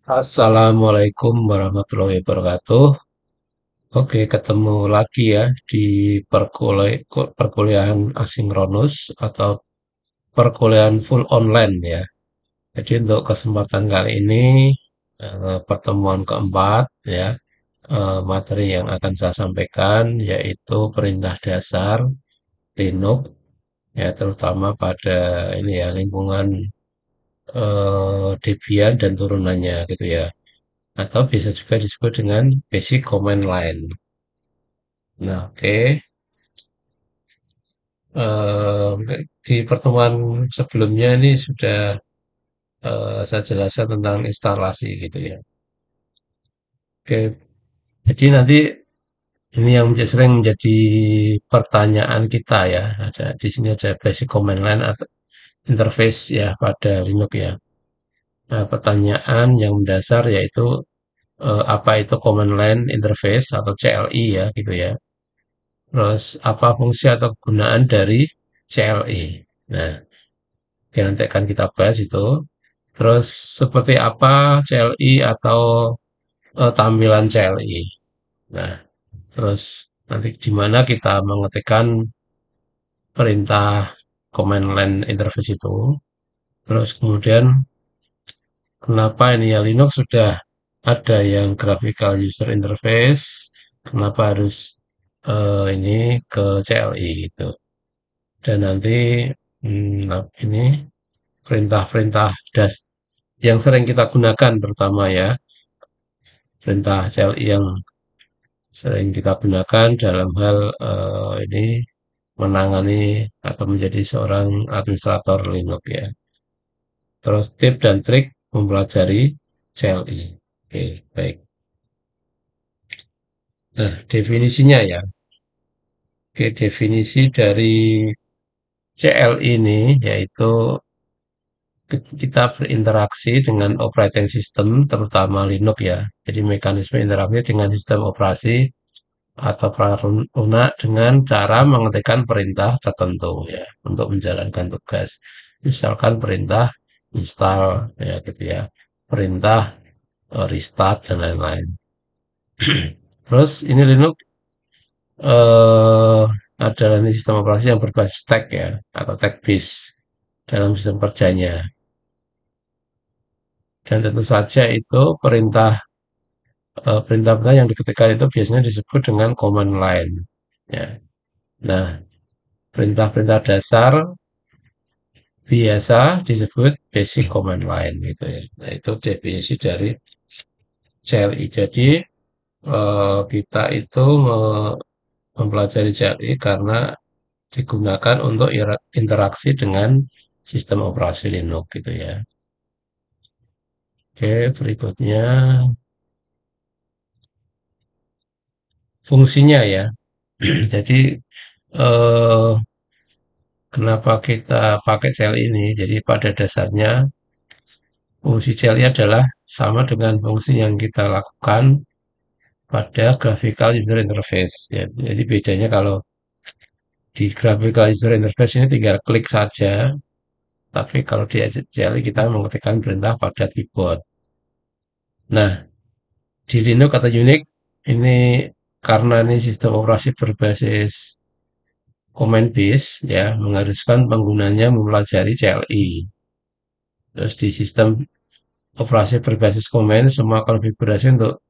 Assalamualaikum warahmatullahi wabarakatuh. Oke, ketemu lagi ya di perkuliahan asinkronus atau perkuliahan full online ya. Jadi untuk kesempatan kali ini pertemuan keempat ya, materi yang akan saya sampaikan yaitu perintah dasar Linux ya, terutama pada ini ya lingkungan Debian dan turunannya gitu ya. Atau bisa juga disebut dengan basic command line. Nah, oke. Di pertemuan sebelumnya ini sudah saya jelaskan tentang instalasi gitu ya. Oke, jadi nanti ini yang sering menjadi pertanyaan kita ya. Ada di sini ada basic command line atau interface ya pada Linux ya. Nah, pertanyaan yang mendasar yaitu apa itu command line interface atau CLI ya gitu ya. Terus apa fungsi atau kegunaan dari CLI? Nah, oke, nanti akan kita bahas itu. Terus seperti apa CLI atau tampilan CLI? Nah, terus nanti di mana kita mengetikkan perintah command line interface itu. Terus kemudian kenapa ini ya Linux sudah ada yang graphical user interface, kenapa harus ini ke CLI gitu. Dan nanti ini perintah-perintah yang sering kita gunakan terutama ya, perintah CLI yang sering kita gunakan dalam hal ini menangani atau menjadi seorang administrator Linux ya. Terus tips dan trik mempelajari CLI. Oke, baik. Nah, definisinya ya. Oke, definisi dari CLI ini yaitu kita berinteraksi dengan operating system, terutama Linux ya. Jadi mekanisme interaksi dengan sistem operasi atau perangkat lunak dengan cara mengetikkan perintah tertentu ya untuk menjalankan tugas. Misalkan perintah install ya gitu ya, perintah restart dan lain-lain. Terus ini Linux eh, adalah ini sistem operasi yang berbasis tag ya atau tag base dalam sistem kerjanya. Dan tentu saja itu perintah-perintah yang diketikkan itu biasanya disebut dengan command line. Ya. Nah, perintah-perintah dasar biasa disebut basic command line gitu ya. Nah, itu definisi dari CLI. Jadi kita itu mempelajari CLI karena digunakan untuk interaksi dengan sistem operasi Linux gitu ya. Oke, berikutnya fungsinya ya. Jadi eh, kenapa kita pakai CLI ini? Jadi pada dasarnya fungsi CLI adalah sama dengan fungsi yang kita lakukan pada graphical user interface ya. Jadi bedanya kalau di graphical user interface ini tinggal klik saja, tapi kalau di CLI kita mengetikkan perintah pada keyboard. Nah, di Linux atau Unix ini karena ini sistem operasi berbasis command base ya, mengharuskan penggunanya mempelajari CLI. Terus di sistem operasi berbasis command semua konfigurasi untuk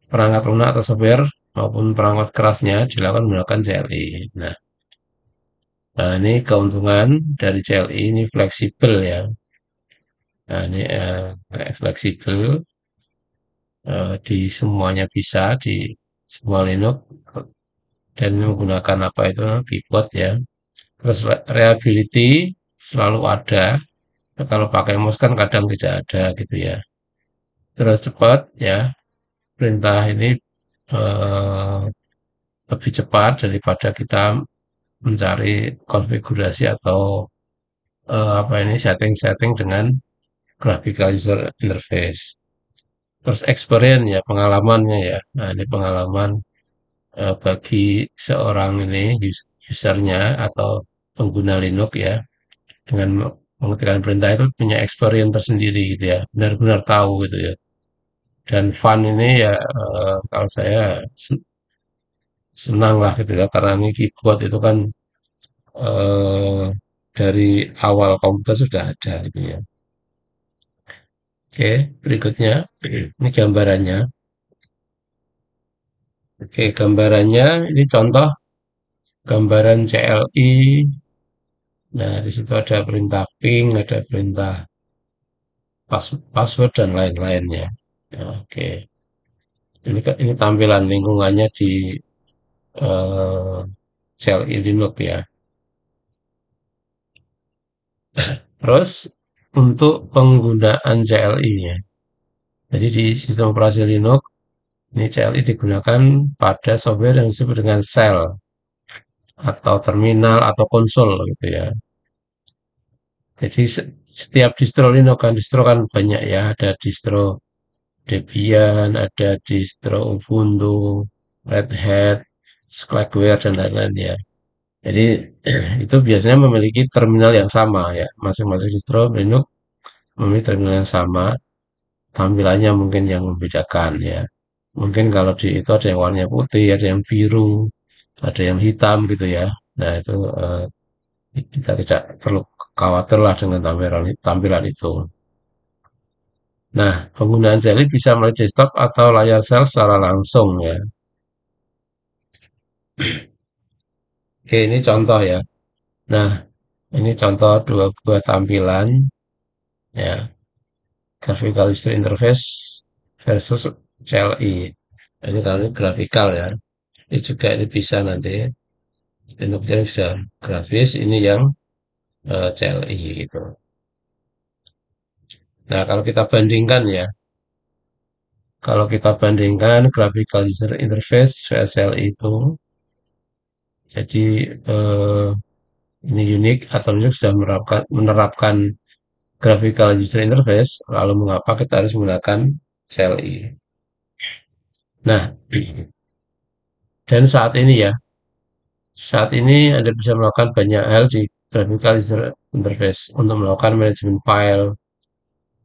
perangkat lunak atau software maupun perangkat kerasnya dilakukan menggunakan CLI. Nah, ini keuntungan dari CLI ini fleksibel ya. Nah, ini fleksibel di semuanya bisa di semua Linux dan menggunakan apa itu keyboard ya. Terus reliability selalu ada. Nah, kalau pakai mouse kan kadang tidak ada gitu ya. Terus cepat ya. Perintah ini eh, lebih cepat daripada kita mencari konfigurasi atau apa ini setting-setting dengan graphical user interface. Terus experience ya pengalamannya ya. Nah ini pengalaman bagi seorang ini usernya atau pengguna Linux ya dengan mengetikkan perintah itu punya experience tersendiri gitu ya. Benar-benar tahu gitu ya. Dan fun ini ya kalau saya senang lah gitu ya karena ini keyboard itu kan eh, dari awal komputer sudah ada gitu ya. Oke, berikutnya ini gambarannya. Oke, gambarannya ini contoh gambaran CLI. Nah, di situ ada perintah ping, ada perintah password dan lain-lainnya. Ya, oke, ini tampilan lingkungannya di eh, CLI Linux ya. Terus untuk penggunaan CLI-nya. Jadi di sistem operasi Linux ini CLI digunakan pada software yang disebut dengan shell atau terminal atau konsol gitu ya. Jadi setiap distro Linux kan banyak ya, ada distro Debian, ada distro Ubuntu, Red Hat, Slackware dan lain-lain ya. Jadi itu biasanya memiliki terminal yang sama ya. Masing-masing distro Linux memiliki terminal yang sama, tampilannya mungkin yang membedakan ya. Mungkin kalau di itu ada yang warnanya putih, ada yang biru, ada yang hitam gitu ya. Nah itu kita tidak perlu khawatir lah dengan tampilan itu. Nah, penggunaan Jelly bisa melalui desktop atau layar sel secara langsung ya. Oke, ini contoh ya. Nah, ini contoh dua buah tampilan ya. Graphical User Interface versus CLI. Ini kalau ini grafikal ya. Ini juga ini bisa nanti. Ini yang sudah grafis, ini yang CLI gitu. Nah, kalau kita bandingkan ya, kalau kita bandingkan Graphical User Interface VSL itu, jadi ini unik atau Linux sudah menerapkan Graphical User Interface, lalu mengapa kita harus menggunakan CLI? Nah, dan saat ini Anda bisa melakukan banyak hal di Graphical User Interface untuk melakukan manajemen file.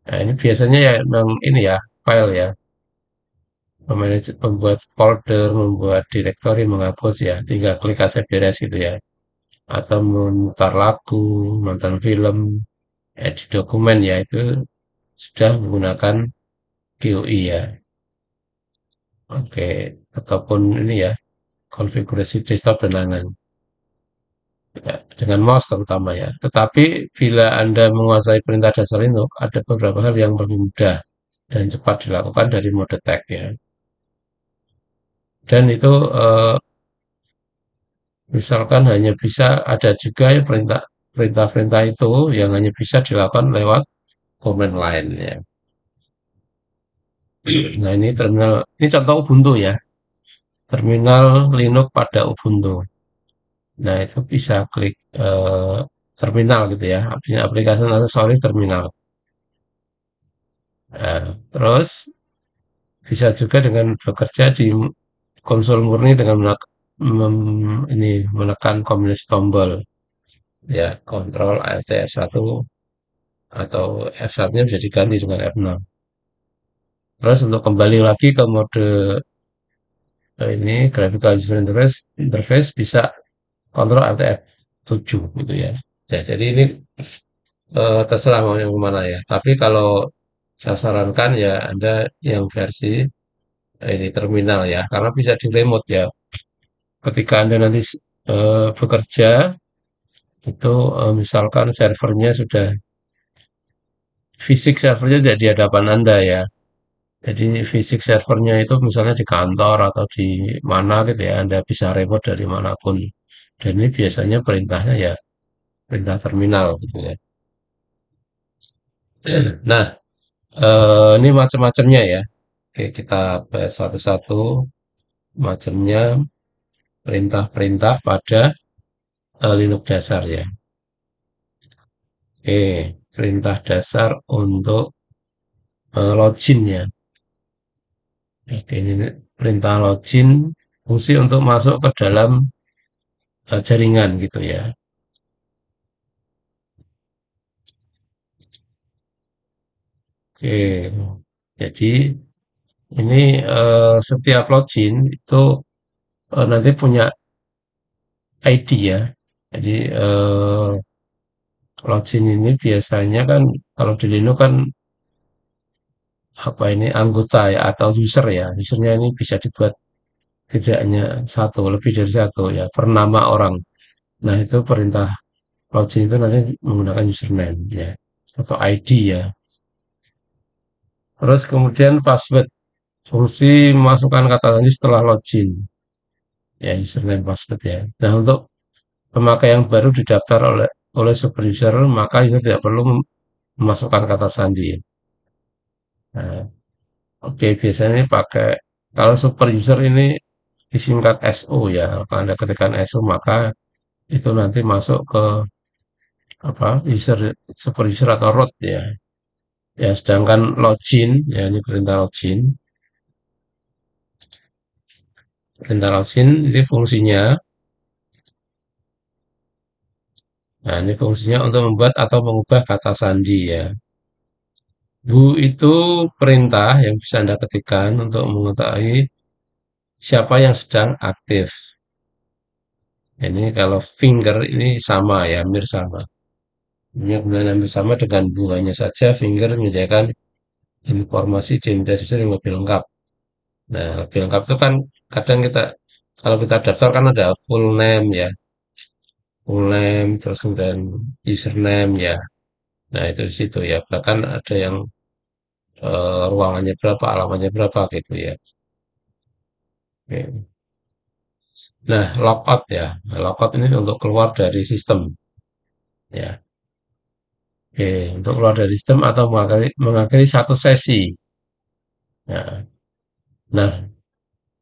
Nah, ini biasanya ya memang ini ya, file ya, membuat folder, membuat directory, menghapus ya, tinggal klik aja beres gitu ya. Atau memutar lagu, nonton film, edit dokumen ya itu sudah menggunakan GUI ya. Oke, ataupun ini ya, konfigurasi desktop dan lain-lain. Ya, dengan mouse terutama ya. Tetapi bila Anda menguasai perintah dasar Linux, ada beberapa hal yang lebih mudah dan cepat dilakukan dari mode tag ya. Dan itu misalkan hanya bisa ada juga ya perintah-perintah itu yang hanya bisa dilakukan lewat command line ya. Nah, ini contoh Ubuntu ya. Terminal Linux pada Ubuntu. Nah, itu bisa klik terminal gitu ya. Aplikasi aksesoris terminal. Nah, terus bisa juga dengan bekerja di konsol murni dengan menekan kombinasi tombol ya, Ctrl Alt F1 atau F1-nya bisa diganti dengan F6. Terus untuk kembali lagi ke mode ini graphical user interface bisa Ctrl Alt F7 gitu ya. Ya, jadi ini terserah mau yang mana ya. Tapi kalau saya sarankan ya Anda yang versi ini terminal ya, karena bisa di remote ya. Ketika Anda nanti bekerja itu misalkan fisik servernya tidak di hadapan Anda ya. Jadi fisik servernya itu misalnya di kantor atau di mana gitu ya, Anda bisa remote dari manapun. Dan ini biasanya perintahnya ya perintah terminal gitu ya. Nah, ini macam-macamnya ya. Oke, kita bahas satu-satu macamnya perintah-perintah pada Linux dasar ya. Oke, perintah dasar untuk login ya. Oke, ini perintah login fungsi untuk masuk ke dalam jaringan gitu ya. Oke, jadi Ini setiap login itu nanti punya ID ya. Jadi login ini biasanya kan kalau di Linux kan apa ini anggota ya atau user ya. Usernya ini bisa dibuat tidak hanya satu, lebih dari satu ya, per nama orang. Nah, itu perintah login itu nanti menggunakan username ya atau ID ya. Terus kemudian password, fungsi memasukkan kata sandi setelah login ya username password ya. Nah, untuk pemakai yang baru didaftar oleh super user maka user tidak perlu memasukkan kata sandi. Nah, oke biasanya ini pakai kalau super user ini disingkat SO ya. Kalau Anda ketikkan SO maka itu nanti masuk ke apa user super user atau root ya. Ya, sedangkan login ya ini perintah login ini fungsinya. Nah, ini fungsinya untuk membuat atau mengubah kata sandi ya. Bu itu perintah yang bisa Anda ketikkan untuk mengetahui siapa yang sedang aktif. Ini kalau finger ini sama ya, hampir sama. Ini kemudian hampir sama dengan bunganya saja finger menyediakan informasi identitas user yang lebih lengkap. Nah, lebih lengkap itu kan kadang kita kalau kita daftar kan ada full name terus kemudian username ya. Nah, itu di situ ya. Bahkan ada yang ruangannya berapa, alamatnya berapa gitu ya. Oke. Nah, logout ya. Nah, logout ini untuk keluar dari sistem ya. Oke, untuk keluar dari sistem atau mengakhiri satu sesi. Nah, nah,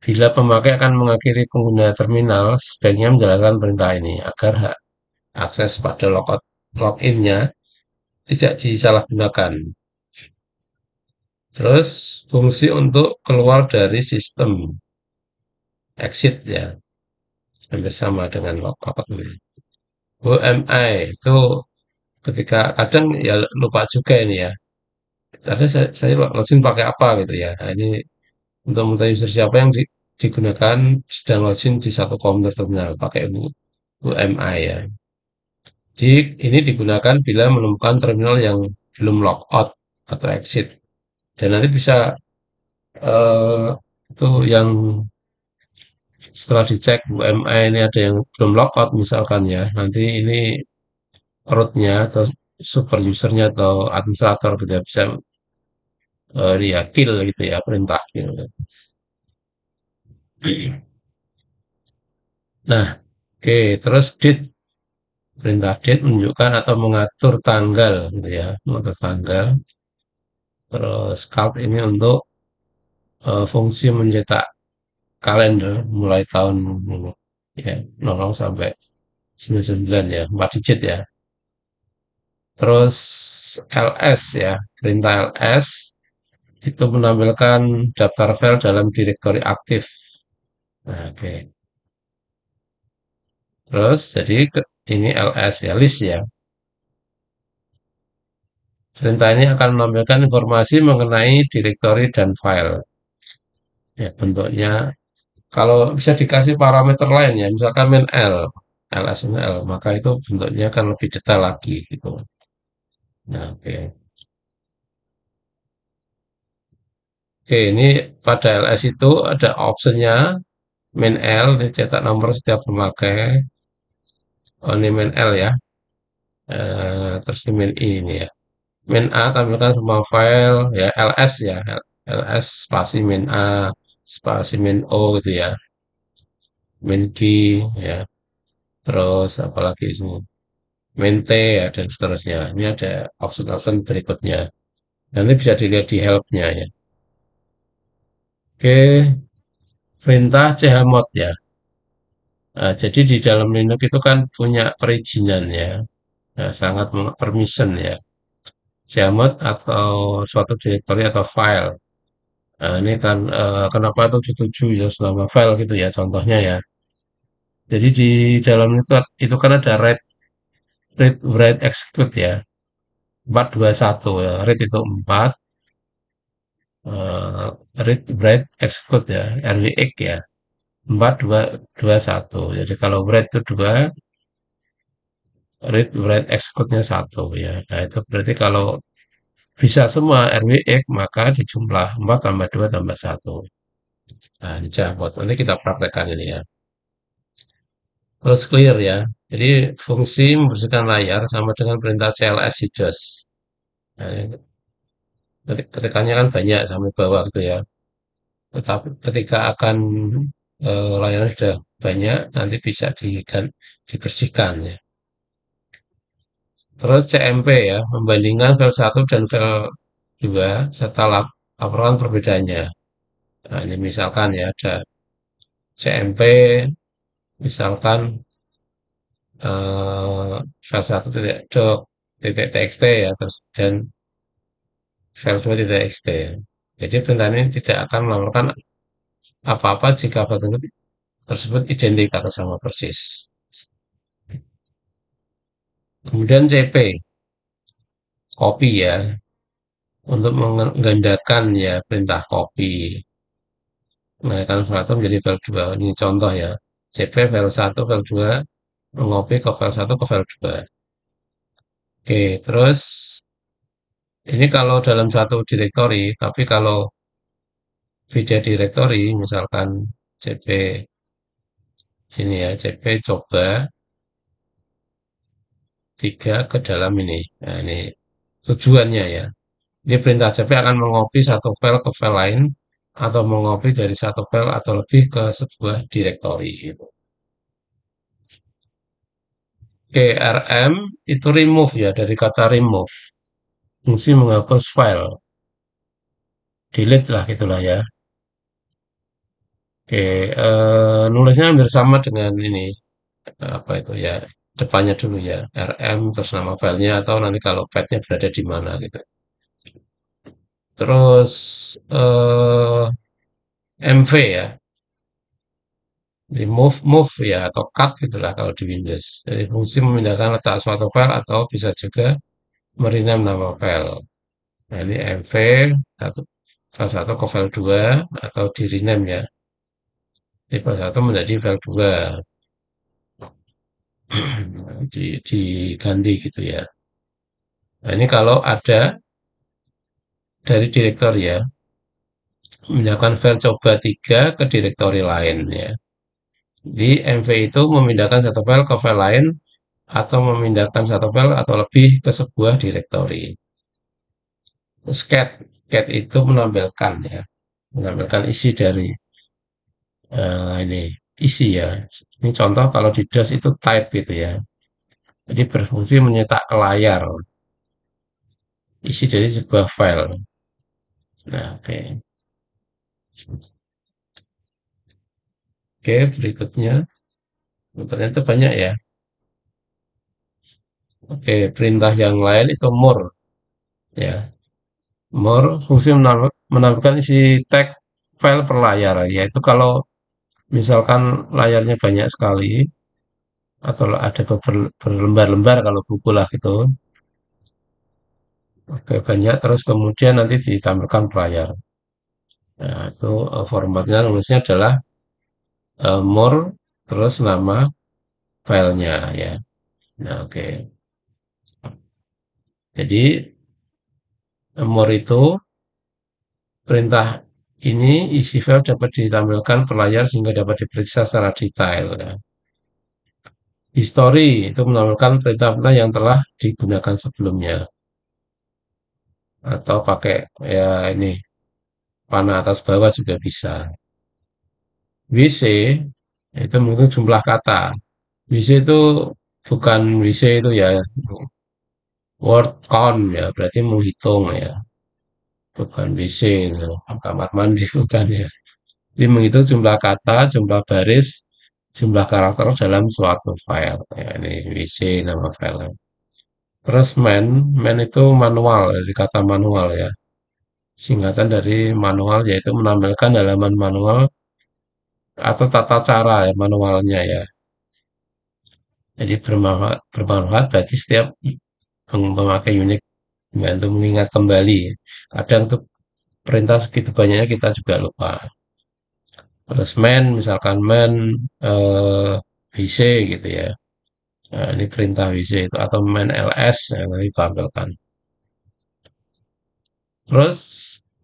bila pemakai akan mengakhiri pengguna terminal, sebaiknya menjalankan perintah ini agar hak akses pada login-nya tidak disalahgunakan. Terus fungsi untuk keluar dari sistem exit ya, hampir sama dengan logout ini. UMI itu ketika kadang ya lupa juga ini ya. Karena saya login pakai apa gitu ya. Nah, ini untuk mengetahui user siapa yang digunakan sedang login di satu komputer terminal pakai UMI ya. Jadi ini digunakan bila menemukan terminal yang belum logout atau exit. Dan nanti bisa eh, itu yang setelah dicek UMI ini ada yang belum logout misalkan ya. Nanti ini rootnya atau super usernya atau administrator gitu ya bisa dia kill gitu ya perintah gitu. Nah, oke, terus date perintah date menunjukkan atau mengatur tanggal gitu ya, mengatur tanggal. Terus count ini untuk fungsi mencetak kalender mulai tahun ya 00 sampai 99 ya, 4 digit ya. Terus ls ya, perintah ls itu menampilkan daftar file dalam direktori aktif. Nah, oke. Terus jadi ini ls ya, list ya. Perintah ini akan menampilkan informasi mengenai direktori dan file. Ya, bentuknya kalau bisa dikasih parameter lain ya, misalkan main ls ini L, maka itu bentuknya akan lebih detail lagi gitu. Nah, oke. Oke, ini pada ls itu ada optionnya main L, dicetak nomor setiap pemakai. Oh, ini main L ya. Terus ini main I ini ya. Main A tampilkan semua file ya ls ya. ls spasi main A spasi main O gitu ya. Main G ya. Terus apalagi ini mente ya dan seterusnya. Ini ada option-option berikutnya. Nanti bisa dilihat di help-nya ya. Oke, perintah chmod ya. Nah, jadi di dalam Linux itu kan punya perizinan ya. Nah, sangat permission ya. Chmod atau suatu directory atau file. Nah, ini kan kenapa itu setuju ya selama file gitu ya contohnya ya. Jadi di dalam itu kan ada write execute ya. 421 ya. Read itu 4, eh, read write execute ya, RWX ya, 4 2 2 1. Jadi kalau write itu 2, read write execute-nya 1 ya. Nah, itu berarti kalau bisa semua RWX maka dijumlah 4 tambah 2 tambah 1. Nah, ini cabut. Nanti kita praktekkan ini ya. Terus clear ya. Jadi fungsi membersihkan layar sama dengan perintah CLS HIDOS. Nah, ini ketikannya kan banyak sampai bawah gitu ya. Tetapi ketika akan layarnya sudah banyak, nanti bisa dibersihkan ya. Terus CMP ya, membandingkan file 1 dan file 2 serta laporan perbedaannya. Nah, ini misalkan ya ada CMP, misalkan file 1 titik doc titik txt ya, terus dan file 2 titik txt. Jadi perintah ini tidak akan melakukan apa-apa jika file tersebut identik atau sama persis. Kemudian CP, copy ya, untuk menggandakan ya perintah copy. Menaikkan file 1 menjadi file 2. Ini contoh ya. CP file 1, file 2, mengopi ke file 1 ke file 2. Oke, terus ini kalau dalam satu directory, tapi kalau beda directory, misalkan CP ini ya, CP coba 3 ke dalam ini. Nah, ini tujuannya ya. Ini perintah CP akan mengopi satu file ke file lain atau mengopi dari satu file atau lebih ke sebuah directory gitu. Oke, RM itu remove ya, dari kata remove. Fungsi menghapus file. Delete lah gitulah ya. Oke, nulisnya hampir sama dengan ini. Apa itu ya, depannya dulu ya. RM terus nama filenya atau nanti kalau pathnya berada di mana gitu. Terus MV ya, di move ya atau cut gitulah kalau di Windows. Jadi fungsi memindahkan letak suatu file atau bisa juga merename nama file. Nah, ini MV satu, file 1 ke file 2 atau di rename ya. Di file 1 menjadi file 2. Diganti gitu ya. Nah, ini kalau ada dari direktori ya, memindahkan file coba 3 ke direktori lain ya. Di MV itu memindahkan satu file ke file lain atau memindahkan satu file atau lebih ke sebuah direktori. Terus cat itu menampilkan ya, menampilkan isi dari ini isi ya. Ini contoh kalau di DOS itu type gitu ya. Jadi berfungsi menyetak ke layar isi dari sebuah file. Nah, oke. Oke, berikutnya. Ternyata banyak ya. Oke, perintah yang lain itu more ya. More fungsi menampilkan isi teks file per layar, yaitu kalau misalkan layarnya banyak sekali atau ada berlembar-lembar kalau buku lah gitu. Oke, banyak terus kemudian nanti ditampilkan per layar. Nah, itu formatnya nulisnya adalah more terus nama filenya ya. Nah, oke. Jadi more itu perintah ini isi file dapat ditampilkan per layar sehingga dapat diperiksa secara detail ya. History itu menampilkan perintah-perintah yang telah digunakan sebelumnya atau pakai ya ini panah atas bawah juga bisa. WC itu menghitung jumlah kata. WC itu bukan WC itu ya word count ya berarti menghitung ya bukan WC itu kamar mandi bukan ya. Jadi menghitung jumlah kata, jumlah baris, jumlah karakter dalam suatu file. Ya, ini WC nama file. Terus man itu manual, dari kata manual ya. Singkatan dari manual yaitu menampilkan halaman manual atau tata cara ya manualnya ya. Jadi bermanfaat bagi setiap pemakai Unix membantu mengingat kembali. Kadang tuh perintah segitu banyaknya kita juga lupa. Terus man, misalkan man WC gitu ya. Nah, ini perintah WC itu atau man ls ya, nanti ditampilkan. Terus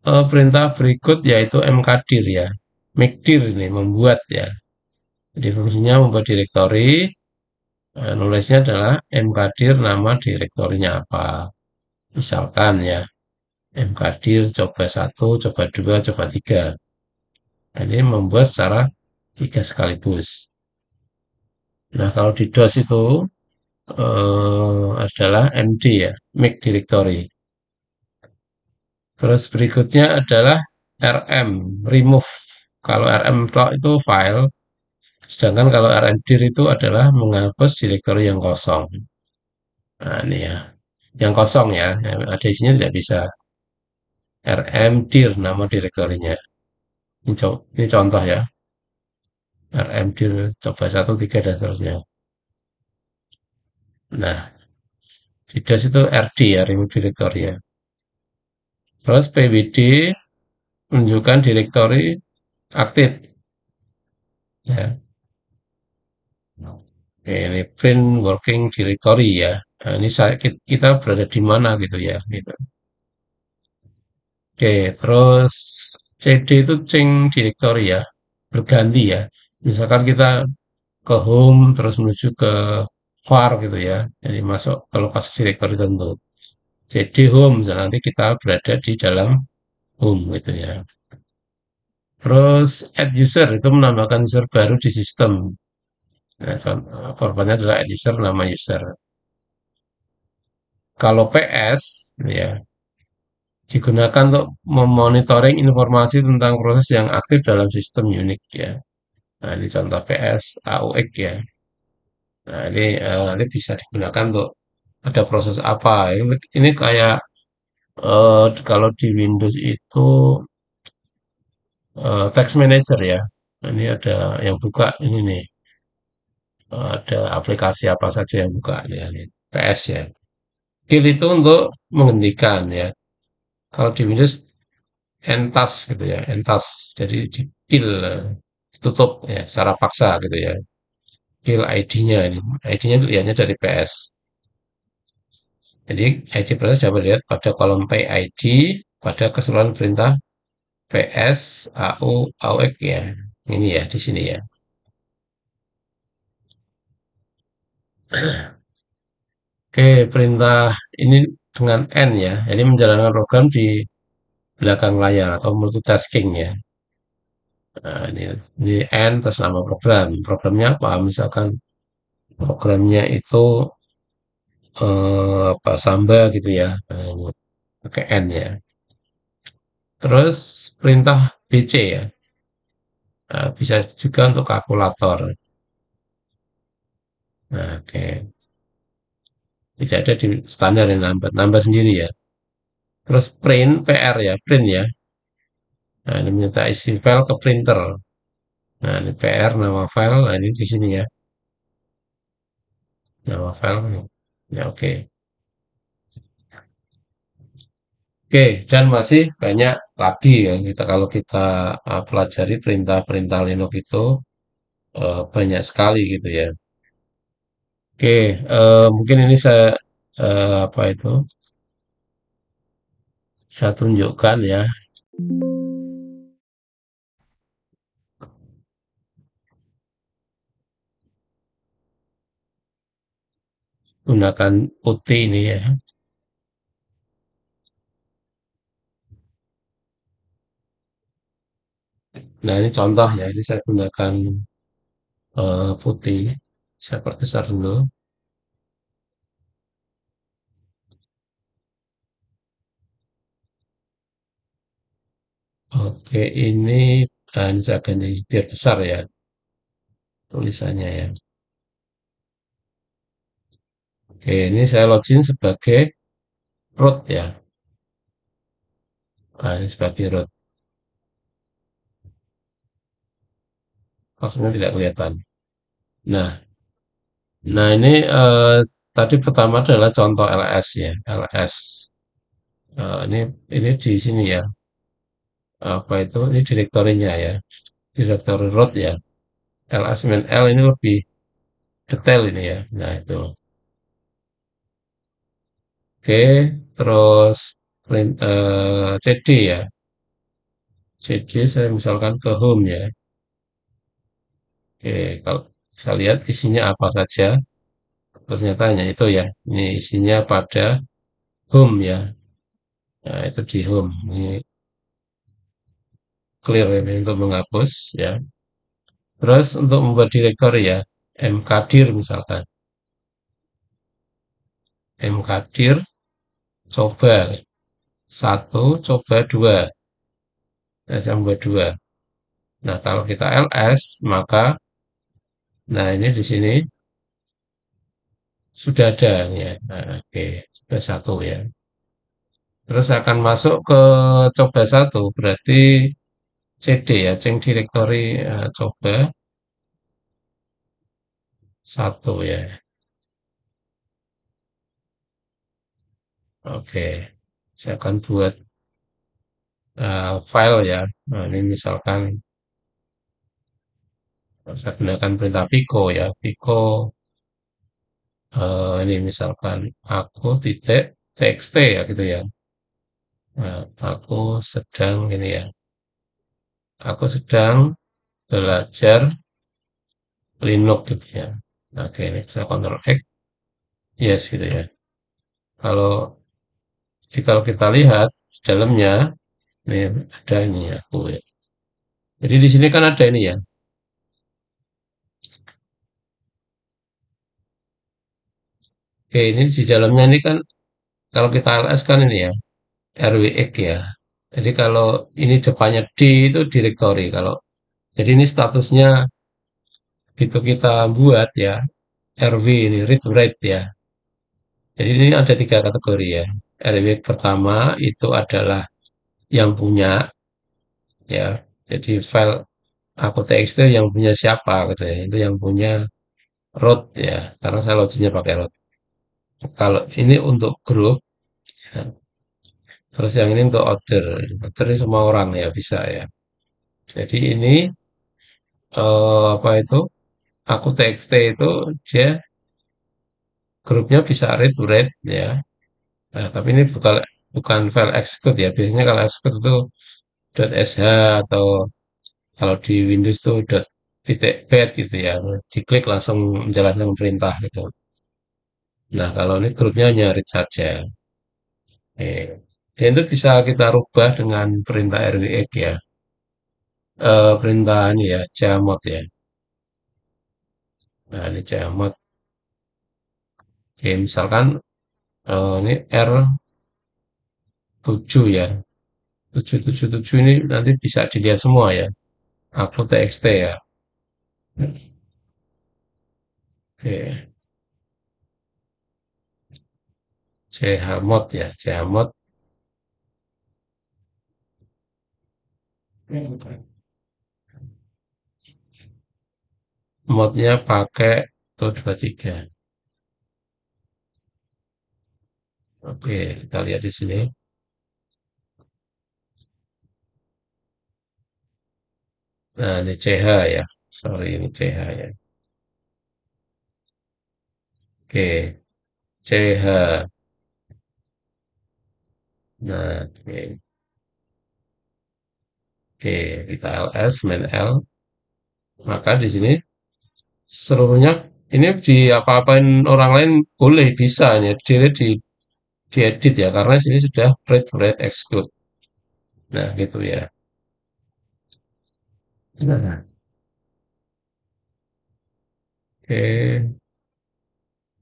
perintah berikut yaitu mkdir ya. Mkdir ini membuat ya. Jadi fungsinya membuat direktori. Nulisnya adalah mkdir nama direktorinya apa. Misalkan ya, mkdir coba satu, coba dua, coba tiga. Nah, ini membuat secara tiga sekaligus. Nah, kalau di DOS itu adalah MD ya, make directory. Terus berikutnya adalah RM, remove. Kalau RM plot itu file, sedangkan kalau RMdir itu adalah menghapus directory yang kosong. Nah, ini ya, yang kosong ya, yang ada isinya tidak bisa. RMdir nama direktorinya. Ini contoh ya, RMdir coba satu, tiga, dan seterusnya. Nah, di DOS itu RD ya, remove directory ya. Terus PWD menunjukkan direktori aktif ya. Oke, ini print working directory ya. Nah, ini kita berada di mana gitu ya gitu. Oke, terus CD itu change directory ya, berganti ya. Misalkan kita ke home terus menuju ke var gitu ya. Jadi masuk ke lokasi directory tertentu. CD home, misalnya nanti kita berada di dalam home gitu ya. Terus add user itu menambahkan user baru di sistem. Nah, korbannya adalah add user nama user. Kalau PS ya digunakan untuk memonitoring informasi tentang proses yang aktif dalam sistem Unix ya. Nah, ini contoh PS AUX ya. Nah, ini nanti bisa digunakan untuk ada proses apa. Ini kayak kalau di Windows itu text manager ya. Nah, ini ada yang buka ini nih. Ada aplikasi apa saja yang buka ya, ini. PS ya. Kill itu untuk menghentikan ya. Kalau di Windows entas gitu ya, entas. Jadi di kill, ditutup ya secara paksa gitu ya. Kill ID-nya ini. ID-nya itu lihatnya dari PS. Jadi ID proses dapat dilihat pada kolom PID pada keseluruhan perintah PS AU AUX ya. Ini ya di sini ya. Oke, perintah ini dengan N ya. Jadi menjalankan program di belakang layar atau multitasking ya. Nah, ini N terus nama program. Programnya apa? Misalkan programnya itu apa Samba gitu ya. Nah, ini pakai N ya. Terus perintah BC ya. Nah, bisa juga untuk kalkulator. Nah, oke. Tidak ada di standar yang nambah, nambah sendiri ya. Terus print PR ya, print ya. Nah, ini minta isi file ke printer. Nah, ini PR nama file. Nah, ini di sini ya. Nama file. Ya, oke. Oke, dan masih banyak lagi ya kita kalau kita pelajari perintah-perintah Linux itu banyak sekali gitu ya. Oke, mungkin ini apa itu saya tunjukkan ya gunakan putih ini ya. Nah ini contoh ya, ini saya gunakan putih. Saya perbesar dulu. Oke, ini saya ganti biar besar ya tulisannya ya. Oke, ini saya login sebagai root ya. Nah, ini sebagai root. Maksudnya tidak kelihatan. Nah, nah ini tadi pertama adalah contoh LS ya, LS. Ini di sini ya. apa itu, ini direktorinya ya, direktori root ya. LS min L ini lebih detail ini ya. Nah itu. Oke, terus CD ya. CD saya misalkan ke home ya. Oke, kalau saya lihat isinya apa saja, ternyata hanya itu ya. Ini isinya pada home ya. Nah, itu di home. Ini clear ini untuk menghapus ya. Terus untuk membuat directory ya, mkdir misalkan. Mkdir coba satu, coba dua. Nah, saya membuat dua. Nah, kalau kita ls, maka, nah ini di sini sudah ada ya. Nah, oke, sudah satu ya. Terus akan masuk ke coba satu, berarti CD ya, change directory coba satu ya. Oke, saya akan buat file ya. Nah, ini misalkan saya gunakan perintah Pico ya. Pico ini misalkan aku titik txt ya gitu ya. Nah, aku sedang ini ya. Aku sedang belajar Linux gitu ya. Nah, oke, ini saya Ctrl X, yes gitu ya. Kalau kalau kita lihat di dalamnya, ini ada ini ya, aku ya. Jadi di sini kan ada ini ya. Oke, ini di dalamnya ini kan kalau kita ls kan ini ya, rwx ya. Jadi kalau ini depannya D itu directory. Kalau jadi ini statusnya itu kita buat ya, RW ini read write ya. Jadi ini ada tiga kategori ya. RW pertama itu adalah yang punya ya. Jadi file aku txt yang punya siapa gitu ya. Itu yang punya root ya. Karena saya loginnya pakai root. Kalau ini untuk grup, ya. Terus yang ini untuk order. Order ini semua orang ya bisa ya. Jadi ini apa itu? Aku txt itu dia grupnya bisa read to read ya. Nah, tapi ini bukan bukan file execute ya. Biasanya kalau execute itu .sh atau kalau di Windows tuh titik .bat gitu ya. Diklik langsung menjalankan perintah gitu. Nah, kalau ini grupnya hanya read saja. Dan itu bisa kita rubah dengan perintah rwx ya. Perintah ini ya, chmod ya. Nah, ini chmod. Oke, misalkan ini R7 ya. 777 ini nanti bisa dilihat semua ya. Aku txt ya. Oke, chmod ya, chmod. Modnya pakai 123. Oke, kita lihat di sini. Nah, ini ch ya. Sorry, ini ch ya. Oke, ch. Nah, oke. Oke, kita ls, main L. Maka di sini seluruhnya ini di apa-apain orang lain boleh bisa ya. Diedit ya karena sini sudah read exclude. Nah, gitu ya. Nah, oke.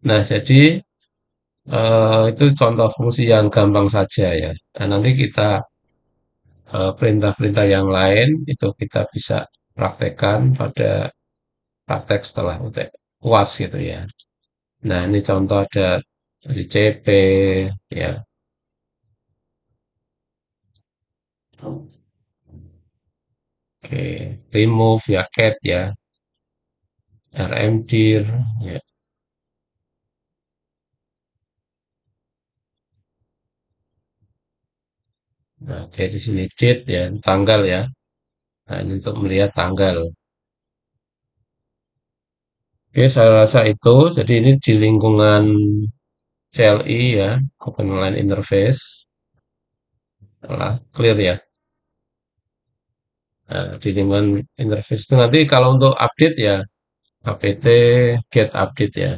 Nah, jadi itu contoh fungsi yang gampang saja ya. Nah, nanti kita perintah-perintah yang lain itu kita bisa praktekkan pada praktek setelah UAS gitu ya. Nah, ini contoh ada dari CP ya. Oke, remove ya cat ya, rmdir ya. Nah, dia di sini date ya, tanggal ya. Nah, ini untuk melihat tanggal. Oke, saya rasa itu. Jadi ini di lingkungan CLI ya, Open Line Interface. Lah, clear ya. Nah, di lingkungan interface itu nanti kalau untuk update ya, apt get update ya.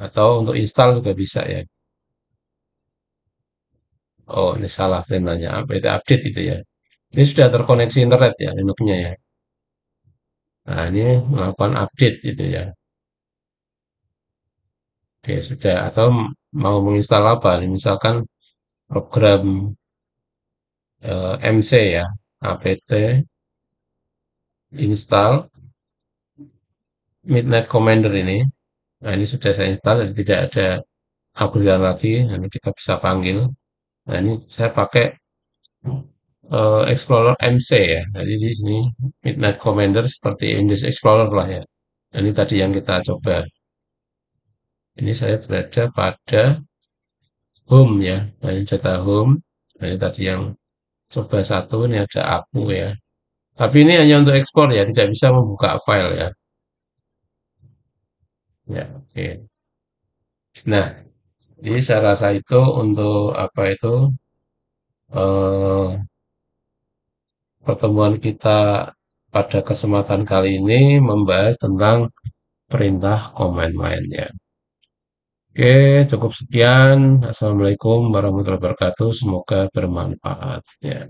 Atau untuk install juga bisa ya. Oh, ini salah perintahnya. Apt update itu ya. Ini sudah terkoneksi internet ya, Linux-nya ya. Nah, ini melakukan update gitu ya. Oke, sudah. Atau mau menginstal apa? Misalkan program MC ya, apt install Midnight Commander ini. Nah, ini sudah saya install, jadi tidak ada upgrade lagi. Nanti kita bisa panggil. Nah, ini saya pakai Explorer MC ya. Jadi di sini Midnight Commander seperti Windows Explorer lah ya. Nah, ini tadi yang kita coba. Ini saya berada pada home ya. Nah, ini data home. Nah, ini tadi yang coba satu, ini ada aku ya. Tapi ini hanya untuk ekspor ya, tidak bisa membuka file ya. Ya, oke. Nah, ini saya rasa itu untuk apa itu eh, pertemuan kita pada kesempatan kali ini membahas tentang perintah command line ya. Oke, cukup sekian. Assalamualaikum warahmatullahi wabarakatuh. Semoga bermanfaat ya.